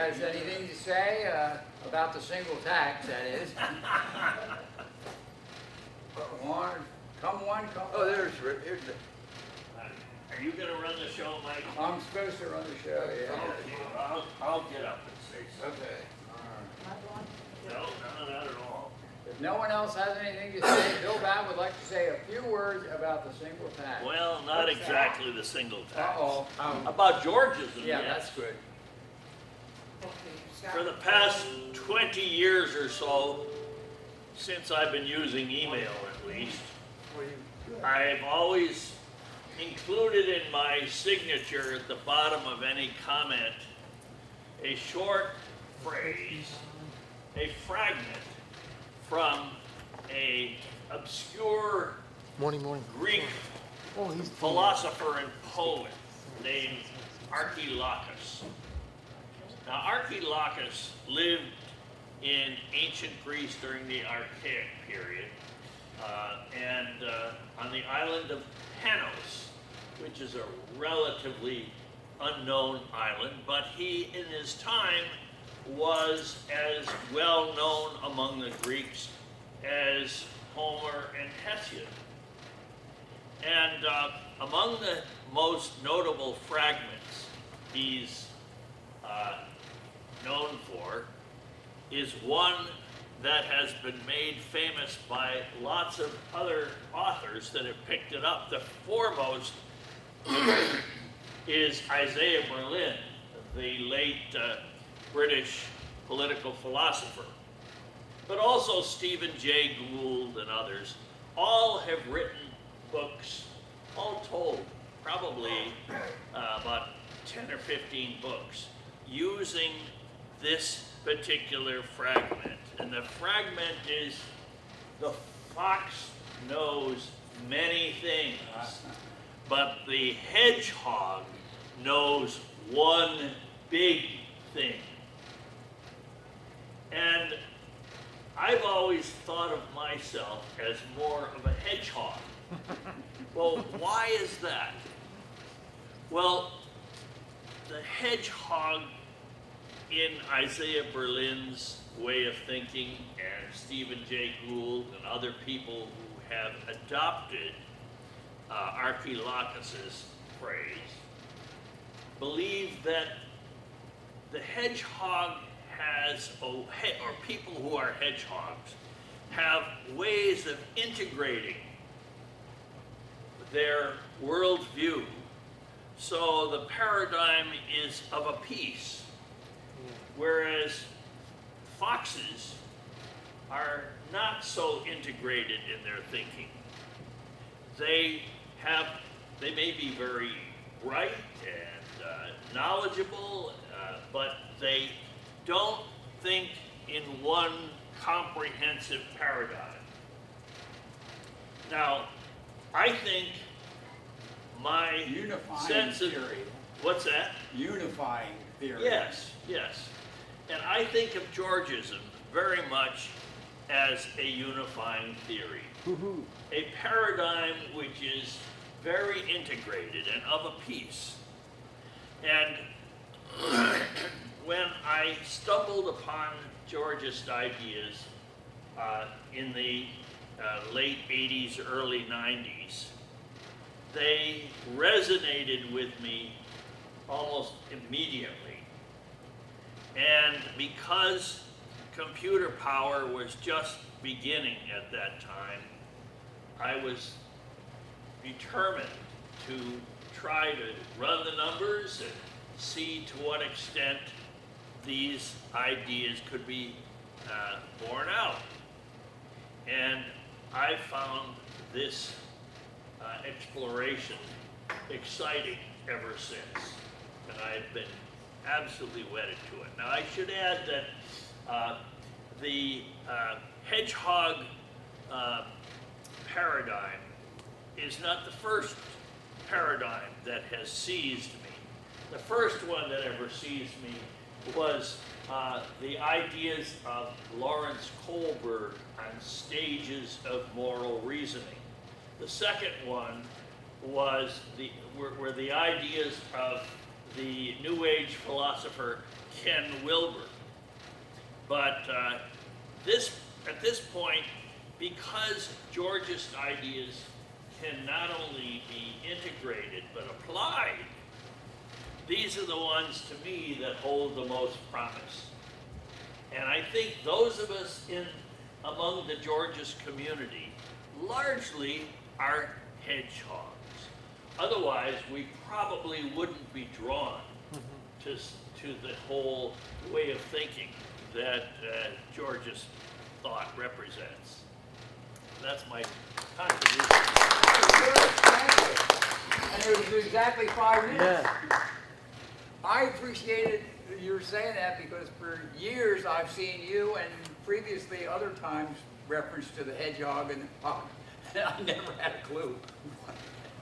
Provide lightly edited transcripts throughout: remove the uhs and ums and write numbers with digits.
has anything to say about the single tax, that is. Come one, come Oh, one. here's the, Are you gonna run the show, Mike? I'm supposed to run the show, yeah. Okay, I'll get up and say something. okay. No, not at all. If no one else has anything to say, Bill Batt would like to say a few words about the single tax. Well, not exactly the single tax. Uh-oh. About Georgism, Yeah, yes. that's good. For the past 20 years or so, since I've been using email at least, I've always included in my signature at the bottom of any comment a short phrase, a fragment from a obscure Greek philosopher and poet named Archilochus. Now, Archilochus lived in ancient Greece during the Archaic period, and on the island of Panos, which is a relatively unknown island, but he, in his time, was as well known among the Greeks as Homer and Hesiod. And among the most notable fragments he's known for is one that has been made famous by lots of other authors that have picked it up. The foremost is Isaiah Berlin, the late British political philosopher, but also Stephen Jay Gould and others. All have written books, all told, probably about 10 or 15 books, using this particular fragment. And the fragment is, the fox knows many things, but the hedgehog knows one big thing. And I've always thought of myself as more of a hedgehog. Well, why is that? Well, the hedgehog in Isaiah Berlin's way of thinking, and Stephen Jay Gould and other people who have adopted Archilochus's phrase, believe that the hedgehog has, or people who are hedgehogs, have ways of integrating their worldview, so the paradigm is of a piece, whereas foxes are not so integrated in their thinking. They may be very bright and knowledgeable, but they don't think in one comprehensive paradigm. Now, I think my Unifying sense of theory. what's that? Unifying theory. Yes, yes. And I think of Georgism very much as a unifying theory. A paradigm which is very integrated and of a piece. And when I stumbled upon Georgist ideas in the late 80s, early 90s, they resonated with me almost immediately. And because computer power was just beginning at that time, I was determined to try to run the numbers and see to what extent these ideas could be borne out. And I found this exploration exciting ever since, and I've been absolutely wedded to it. Now, I should add that the hedgehog paradigm is not the first paradigm that has seized me. The first one that ever seized me was the ideas of Lawrence Kohlberg on stages of moral reasoning. The second one was were the ideas of the New Age philosopher Ken Wilber. But at this point, because Georgist ideas can not only be integrated but applied, these are the ones to me that hold the most promise. And I think those of us among the Georgist community largely are hedgehogs. Otherwise, we probably wouldn't be drawn to the whole way of thinking that Georgist thought represents. That's my contribution. Good, thank you. And it was exactly 5 minutes. Yeah. I appreciated your saying that because for years I've seen you and previously other times reference to the hedgehog and the hog. And I never had a clue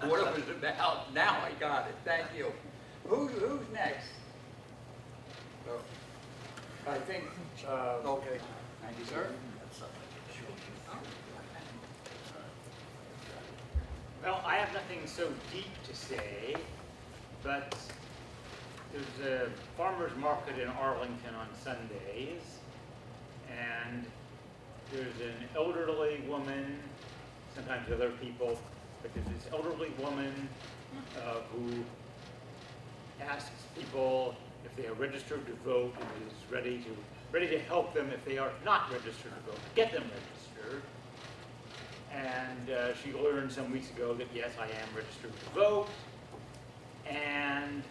what it was about. Now I got it. Thank you. Who's next? I think, okay. Thank you, sir. Well, I have nothing so deep to say, but there's a farmer's market in Arlington on Sundays, and there's an elderly woman, sometimes other people, but there's this elderly woman who asks people if they are registered to vote and is ready to help them if they are not registered to vote, get them registered. And she learned some weeks ago that yes, I am registered to vote. And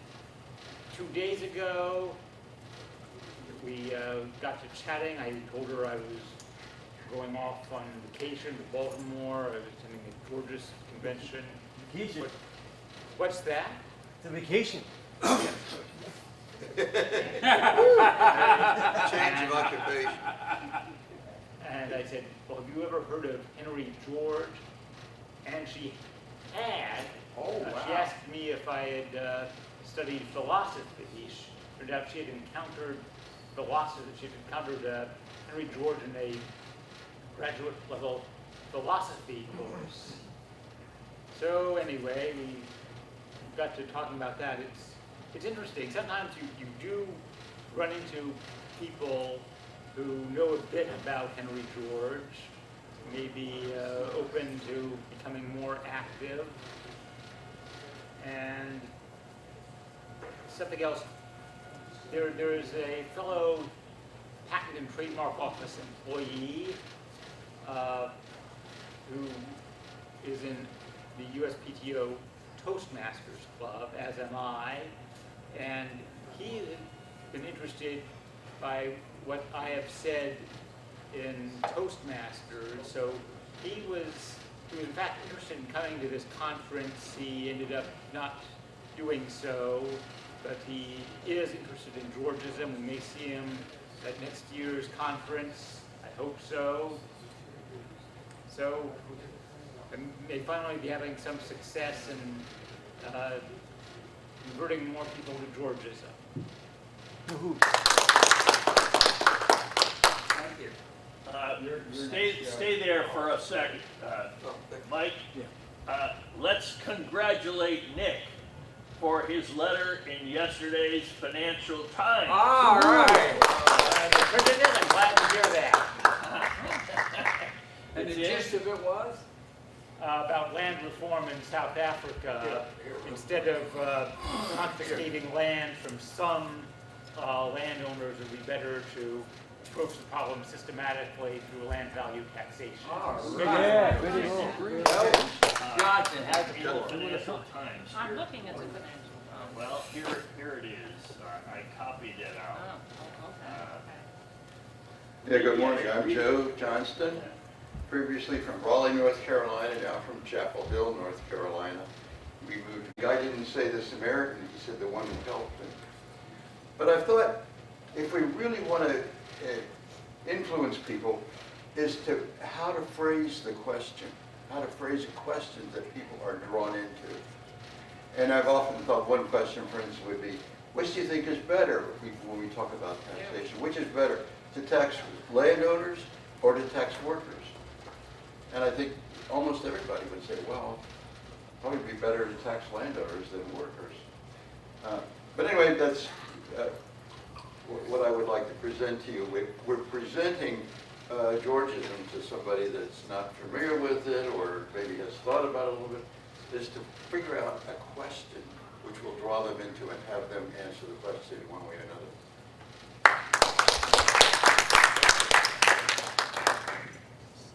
2 days ago, we got to chatting. I told her I was going off on vacation to Baltimore. I was attending a Georgist convention. Vacation. What's that? It's a vacation. Change of occupation. And I said, well, have you ever heard of Henry George? And she had. She asked me if I had studied philosophy. Turned out she had encountered philosophy. She had encountered Henry George in a graduate level philosophy course. So anyway, we got to talking about that. It's interesting. Sometimes you do run into people who know a bit about Henry George, maybe open to becoming more active. And something else, there is a fellow Patent and Trademark Office employee who is in the USPTO Toastmasters Club, as am I, and he has been interested by what I have said in Toastmasters. So he was in fact interested in coming to this conference. He ended up not doing so, but he is interested in Georgism. We may see him at next year's conference. I hope so. So I may finally be having some success in converting more people to Georgism. Thank you. Stay there for a second, Mike. Let's congratulate Nick for his letter in yesterday's Financial Times. All right. I'm glad to hear that. And the gist of it was? About land reform in South Africa. Instead of confiscating land from some landowners, it would be better to approach the problem systematically through land value taxation. Yeah, really cool. Johnson has the In the floor. Financial Times. I'm here. looking at the financial. Well, here it is. I copied it out. Yeah, good morning. I'm Joe Johnston, previously from Raleigh, North Carolina, now from Chapel Hill, North Carolina. We moved. The guy didn't say the Samaritan, he said the one who helped him. But I thought if we really want to influence people is to how to phrase the question, how to phrase a question that people are drawn into. And I've often thought one question, for instance, would be, which do you think is better when we talk about taxation? Which is better, to tax landowners or to tax workers? And I think almost everybody would say, well, probably be better to tax landowners than workers. But anyway, Ed, that's what I would like to present to you. We're presenting Georgism to somebody that's not familiar with it or maybe has thought about it a little bit, is to figure out a question which will draw them into and have them answer the question in one way or another.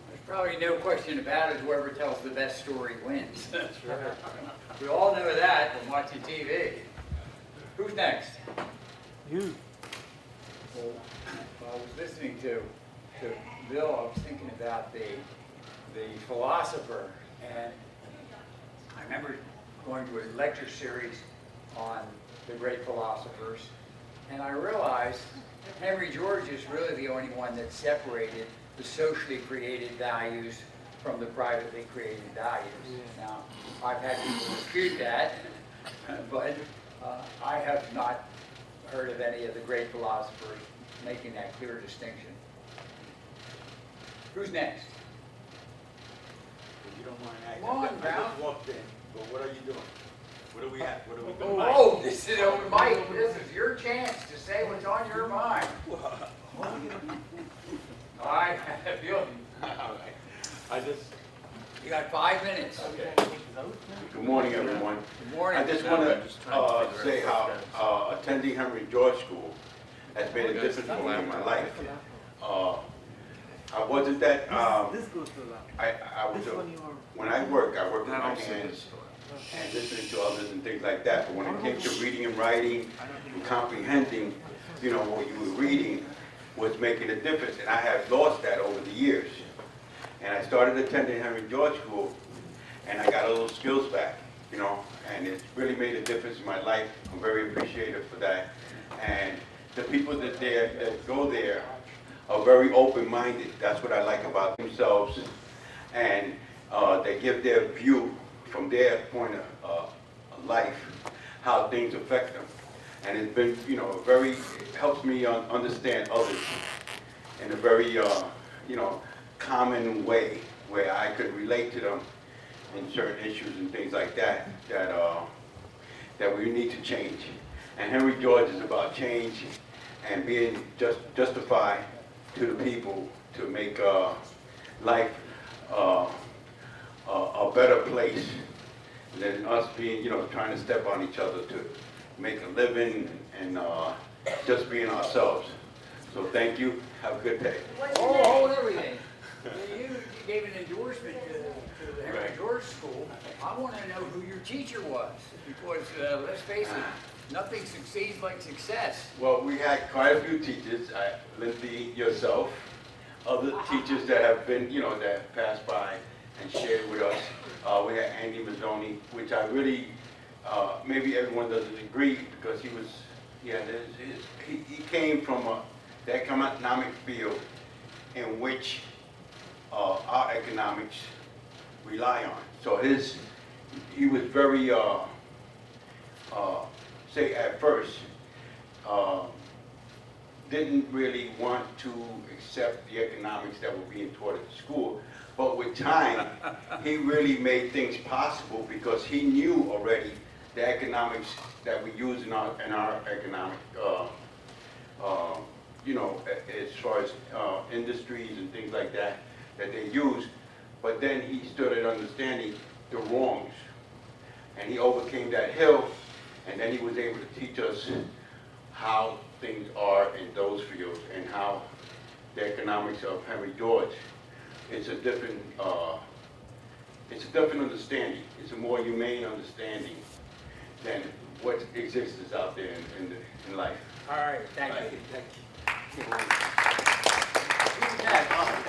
There's probably no question about it, whoever tells the best story wins. That's right. We all know that from watching TV. Who's next? You. Well, I was listening to Bill, I was thinking about the philosopher, and I remember going to a lecture series on the great philosophers, and I realized Henry George is really the only one that separated the socially created values from the privately created values. Now, I've had people dispute that, but I have not heard of any of the great philosophers making that clear distinction. Who's next? If you don't mind asking. Come on, I just Brown. walked in, but what are you doing? What are we at? What are we doing? Oh, this is open mic. This is your chance to say what's on your mind. All right, Bill, All right. I just, you got 5 minutes. Good morning, everyone. Good morning. I just want to say how attending Henry George School has made a difference for me in my life. I wasn't that, This goes to a lot. I was, This one you are. when I work with my hands and listening to others and things like that. But when it came to reading and writing and comprehending, you know, what you were reading was making a difference. And I have lost that over the years. And I started attending Henry George School, and I got a little skills back, you know, and it's really made a difference in my life. I'm very appreciative for that. And the people that go there are very open-minded. That's what I like about themselves. And they give their view from their point of life, how things affect them. And it's been, you know, it helps me understand others in a very, you know, common way where I could relate to them in certain issues and things like that, that we need to change. And Henry George is about change and being justified to the people to make life a better place than us being, you know, trying to step on each other to make a living and just being ourselves. So thank you. Have a good day. Oh, hold everything. You gave an endorsement to the Henry George School. I want to know who your teacher was, because let's face it, nothing succeeds like success. Well, we had quite a few teachers, Lindsay, yourself, other teachers that have been, you know, that have passed by and shared with us. We had Andy Mazzoni, which I really, maybe everyone doesn't agree because he was, yeah, he came from the economic field in which our economics rely on. So he was very, say at first, didn't really want to accept the economics that were being taught at the school. But with time, he really made things possible because he knew already the economics that we use in our economic, you know, as far as industries and things like that they use. But then he started understanding the wrongs, and he overcame that hill, and then he was able to teach us how things are in those fields and how the economics of Henry George. It's a different understanding. It's a more humane understanding than what exists out there in life. All right, thank you. Thank you. Who's next?